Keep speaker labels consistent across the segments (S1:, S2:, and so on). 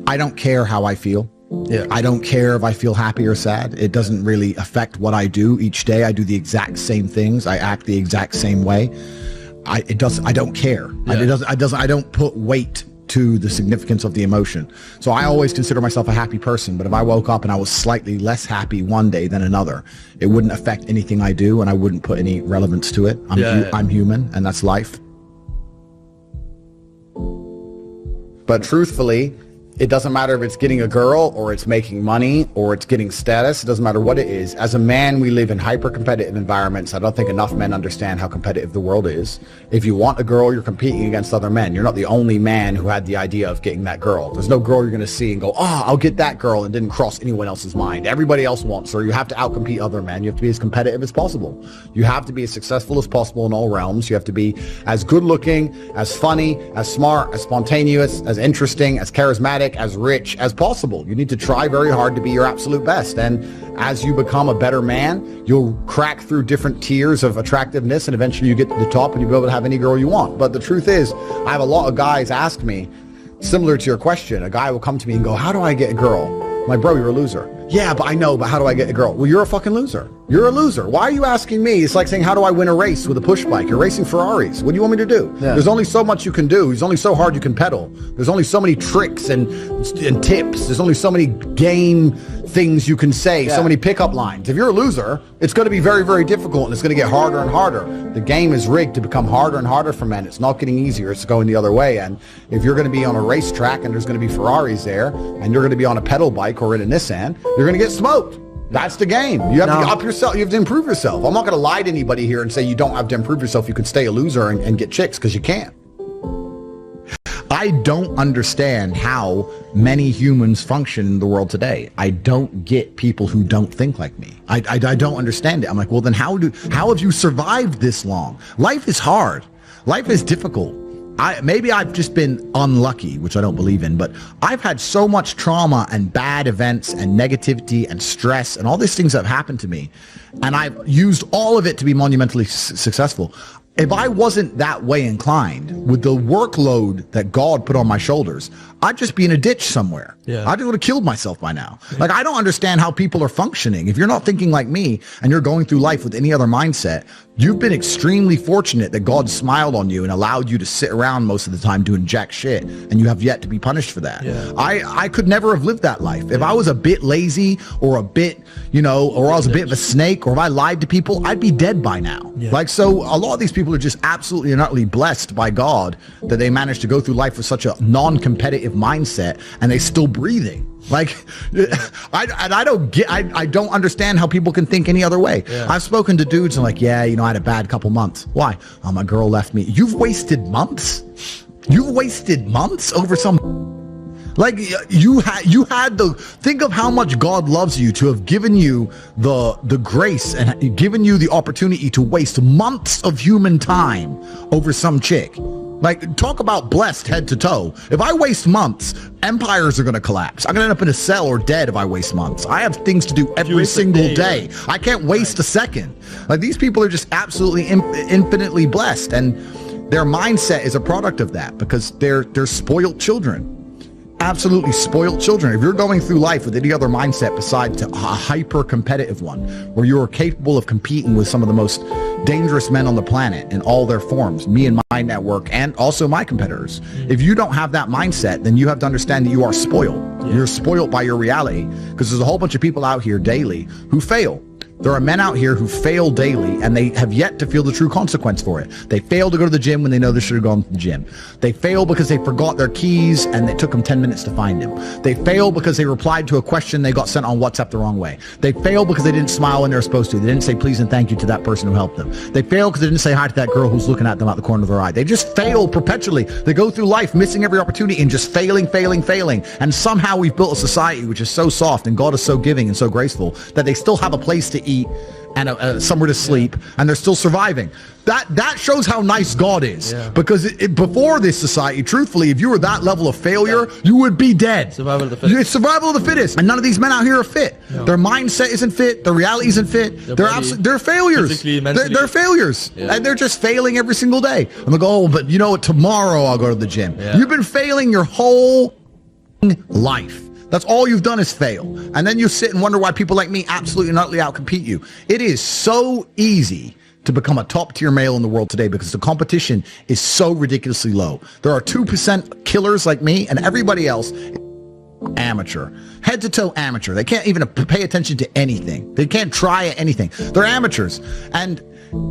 S1: I don't care how I feel.
S2: Yeah.
S1: I don't care if I feel happy or sad. It doesn't really affect what I do each day. I do the exact same things. I act the exact same way. I don't care.
S2: Yeah.
S1: I don't put weight to the significance of the emotion. So I always consider myself a happy person, but if I woke up and I was slightly less happy one day than another, it wouldn't affect anything I do, and I wouldn't put any relevance to it. I'm human, and that's life. But truthfully, it doesn't matter if it's getting a girl or it's making money or it's getting status. It doesn't matter what it is. As a man, we live in hyper-competitive environments. I don't think enough men understand how competitive the world is. If you want a girl, you're competing against other men. You're not the only man who had the idea of getting that girl. There's no girl you're going to see and go, I'll get that girl, and didn't cross anyone else's mind. Everybody else wants her. You have to outcompete other men. You have to be as competitive as possible. You have to be as successful as possible in all realms. You have to be as good-looking, as funny, as smart, as spontaneous, as interesting, as charismatic, as rich as possible. You need to try very hard to be your absolute best. And as you become a better man, you'll crack through different tiers of attractiveness, and eventually you get to the top and you'll be able to have any girl you want. But the truth is, I have a lot of guys ask me, similar to your question, a guy will come to me and go, how do I get a girl? I'm like, bro, you're a loser. Yeah, but I know, but how do I get a girl? Well, you're a fucking loser. You're a loser. Why are you asking me? It's like saying, how do I win a race with a push bike? You're racing Ferraris. What do you want me to do? Yeah. There's only so much you can do. There's only so hard you can pedal. There's only so many tricks and tips. There's only so many game things you can say, so many pickup lines. If you're a loser, it's going to be very, very difficult, and it's going to get harder and harder. The game is rigged to become harder and harder for men. It's not getting easier. It's going the other way. And if you're going to be on a racetrack and there's going to be Ferraris there, and you're going to be on a pedal bike or in a Nissan, you're going to get smoked. That's the game. You have to up yourself. You have to improve yourself. I'm not going to lie to anybody here and say you don't have to improve yourself. You could stay a loser and get chicks, because you can't. I don't understand how many humans function in the world today. I don't get people who don't think like me. I don't understand it. I'm like, well, then how have you survived this long? Life is hard. Life is difficult. Maybe I've just been unlucky, which I don't believe in, but I've had so much trauma and bad events and negativity and stress and all these things that have happened to me, and I've used all of it to be monumentally successful. If I wasn't that way inclined, with the workload that God put on my shoulders, I'd just be in a ditch somewhere. Yeah. I would have killed myself by now. Like, I don't understand how people are functioning. If you're not thinking like me and you're going through life with any other mindset, you've been extremely fortunate that God smiled on you and allowed you to sit around most of the time doing jack shit, and you have yet to be punished for that. Yeah. I could never have lived that life. If I was a bit lazy or a bit, or I was a bit of a snake, or if I lied to people, I'd be dead by now. Yeah. Like, so a lot of these people are just absolutely and utterly blessed by God that they managed to go through life with such a non-competitive mindset, and they still breathing. Like, I don't understand how people can think any other way. Yeah. I've spoken to dudes and like, I had a bad couple months. Why? Oh, my girl left me. You've wasted months? You've wasted months over some... Like, you had the... Think of how much God loves you to have given you the grace and given you the opportunity to waste months of human time over some chick. Like, talk about blessed head to toe. If I waste months, empires are going to collapse. I'm going to end up in a cell or dead if I waste months. I have things to do every single day. I can't waste a second. Like, these people are just absolutely infinitely blessed, and their mindset is a product of that, because they're spoiled children. Absolutely spoiled children. If you're going through life with any other mindset besides a hyper-competitive one, where you're capable of competing with some of the most dangerous men on the planet in all their forms, me and my network, and also my competitors. If you don't have that mindset, then you have to understand that you are spoiled. Yeah. You're spoiled by your reality, because there's a whole bunch of people out here daily who fail. There are men out here who fail daily, and they have yet to feel the true consequence for it. They fail to go to the gym when they know they should have gone to the gym. They fail because they forgot their keys and it took them 10 minutes to find them. They fail because they replied to a question they got sent on WhatsApp the wrong way. They fail because they didn't smile when they were supposed to. They didn't say please and thank you to that person who helped them. They fail because they didn't say hi to that girl who's looking at them out the corner of their eye. They just fail perpetually. They go through life missing every opportunity and just failing. And somehow we've built a society which is so soft, and God is so giving and so graceful, that they still have a place to eat and somewhere to sleep, and they're still surviving. That shows how nice God is. Yeah. Because before this society, truthfully, if you were that level of failure, you would be dead.
S2: Survival of the fittest.
S1: It's survival of the fittest. And none of these men out here are fit. No. Their mindset isn't fit. Their reality isn't fit. They're failures. They're failures. Yeah. And they're just failing every single day. I'm like, oh, but you know what? Tomorrow I'll go to the gym. Yeah. You've been failing your whole life. That's all you've done is fail. And then you sit and wonder why people like me absolutely and utterly outcompete you. It is so easy to become a top tier male in the world today because the competition is so ridiculously low. There are 2% killers like me, and everybody else is amateur, head to toe amateur. They can't even pay attention to anything. They can't try anything. They're amateurs. And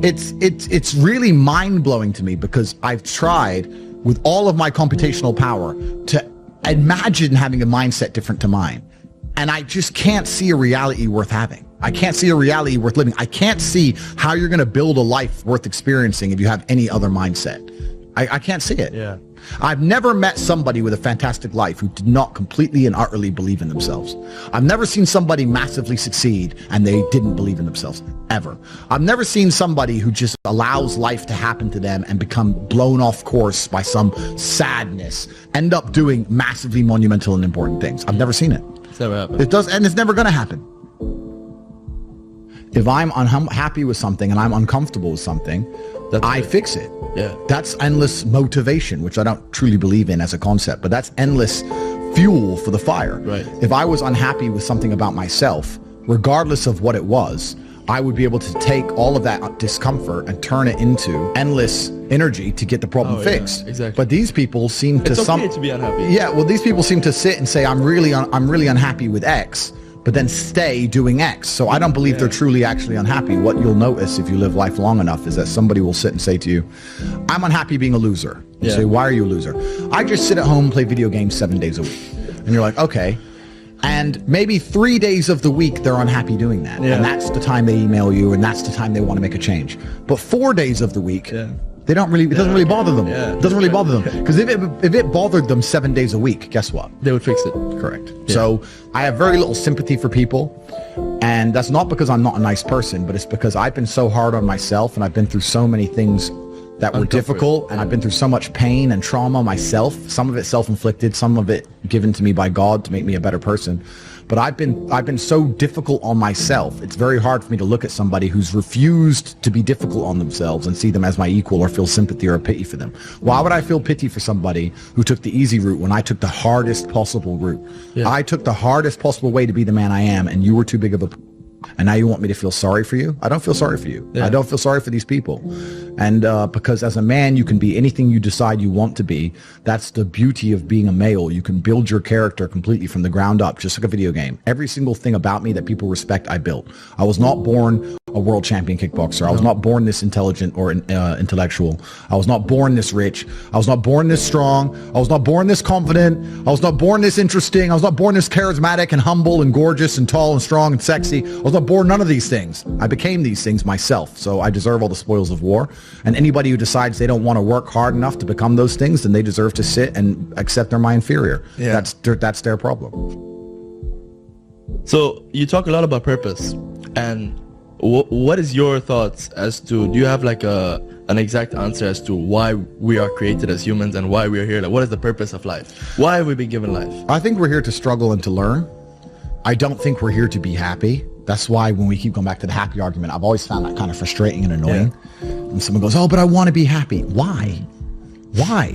S1: it's really mind blowing to me because I've tried with all of my computational power to imagine having a mindset different to mine. And I just can't see a reality worth having. I can't see a reality worth living. I can't see how you're going to build a life worth experiencing if you have any other mindset. I can't see it.
S2: Yeah.
S1: I've never met somebody with a fantastic life who did not completely and utterly believe in themselves. I've never seen somebody massively succeed and they didn't believe in themselves, ever. I've never seen somebody who just allows life to happen to them and become blown off course by some sadness, end up doing massively monumental and important things. I've never seen it.
S2: It's never happened.
S1: It does, and it's never going to happen. If I'm unhappy with something and I'm uncomfortable with something, I fix it.
S2: Yeah.
S1: That's endless motivation, which I don't truly believe in as a concept, but that's endless fuel for the fire.
S2: Right.
S1: If I was unhappy with something about myself, regardless of what it was, I would be able to take all of that discomfort and turn it into endless energy to get the problem fixed.
S2: Yeah, exactly.
S1: But these people seem to
S2: it's okay to be unhappy.
S1: Yeah, well, these people seem to sit and say, I'm really unhappy with X, but then stay doing X. So I don't believe they're truly actually unhappy. What you'll notice if you live life long enough is that somebody will sit and say to you, I'm unhappy being a loser. You say, why are you a loser? I just sit at home and play video games 7 days a week. And you're like, okay. And maybe 3 days of the week they're unhappy doing that.
S2: Yeah.
S1: And that's the time they email you and that's the time they want to make a change. But 4 days of the week, they don't really, it doesn't really bother them.
S2: Yeah.
S1: It doesn't really bother them. Because if it bothered them 7 days a week, guess what?
S2: They would fix it.
S1: Correct. Yeah. So I have very little sympathy for people. And that's not because I'm not a nice person, but it's because I've been so hard on myself and I've been through so many things that were difficult, and I've been through so much pain and trauma myself, some of it self-inflicted, some of it given to me by God to make me a better person. But I've been so difficult on myself. It's very hard for me to look at somebody who's refused to be difficult on themselves and see them as my equal or feel sympathy or pity for them. Why would I feel pity for somebody who took the easy route when I took the hardest possible route? Yeah. I took the hardest possible way to be the man I am, and you were too big of a... And now you want me to feel sorry for you? I don't feel sorry for you. Yeah. I don't feel sorry for these people. And because as a man, you can be anything you decide you want to be. That's the beauty of being a male. You can build your character completely from the ground up, just like a video game. Every single thing about me that people respect, I built. I was not born a world champion kickboxer. I was not born this intelligent or intellectual. I was not born this rich. I was not born this strong. I was not born this confident. I was not born this interesting. I was not born this charismatic and humble and gorgeous and tall and strong and sexy. I was not born none of these things. I became these things myself. So I deserve all the spoils of war. And anybody who decides they don't want to work hard enough to become those things, then they deserve to sit and accept they're my inferior. Yeah. That's their problem.
S2: So you talk a lot about purpose, and what is your thoughts as to, do you have like an exact answer as to why we are created as humans and why we are here? Like, what is the purpose of life? Why have we been given life?
S1: I think we're here to struggle and to learn. I don't think we're here to be happy. That's why when we keep going back to the happy argument, I've always found that kind of frustrating and annoying. Yeah. And someone goes, oh, but I want to be happy. Why? Why?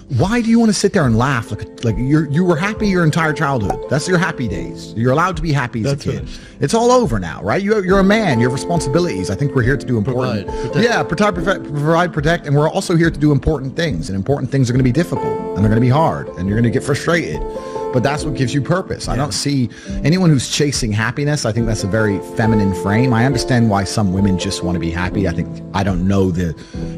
S1: Why do you want to sit there and laugh? Like you were happy your entire childhood. That's your happy days. You're allowed to be happy as a kid. Finished. It's all over now, right? You're a man. You have responsibilities. I think we're here to do important. Provide, protect, and we're also here to do important things. And important things are going to be difficult, and they're going to be hard, and you're going to get frustrated. But that's what gives you purpose. I don't see anyone who's chasing happiness. I think that's a very feminine frame. I understand why some women just want to be happy. I don't know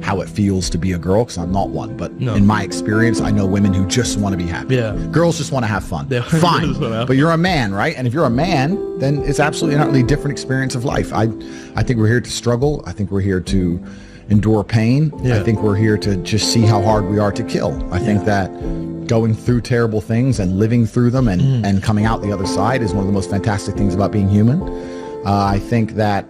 S1: how it feels to be a girl because I'm not one. But in my experience, I know women who just want to be happy. Yeah. Girls just want to have fun. Fine. But you're a man, right? And if you're a man, then it's absolutely not really a different experience of life. I think we're here to struggle. I think we're here to endure pain. Yeah. I think we're here to just see how hard we are to kill. I think that going through terrible things and living through them and coming out the other side is one of the most fantastic things about being human. I think that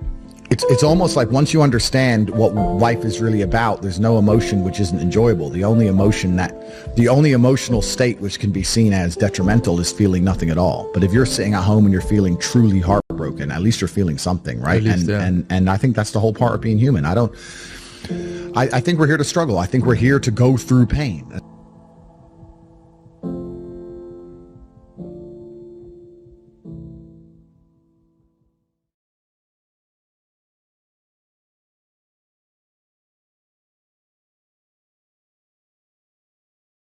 S1: it's almost like once you understand what life is really about, there's no emotion which isn't enjoyable. The only emotional state which can be seen as detrimental is feeling nothing at all. But if you're sitting at home and you're feeling truly heartbroken, at least you're feeling something, right? And I think that's the whole part of being human. I think we're here to struggle. I think we're here to go through pain.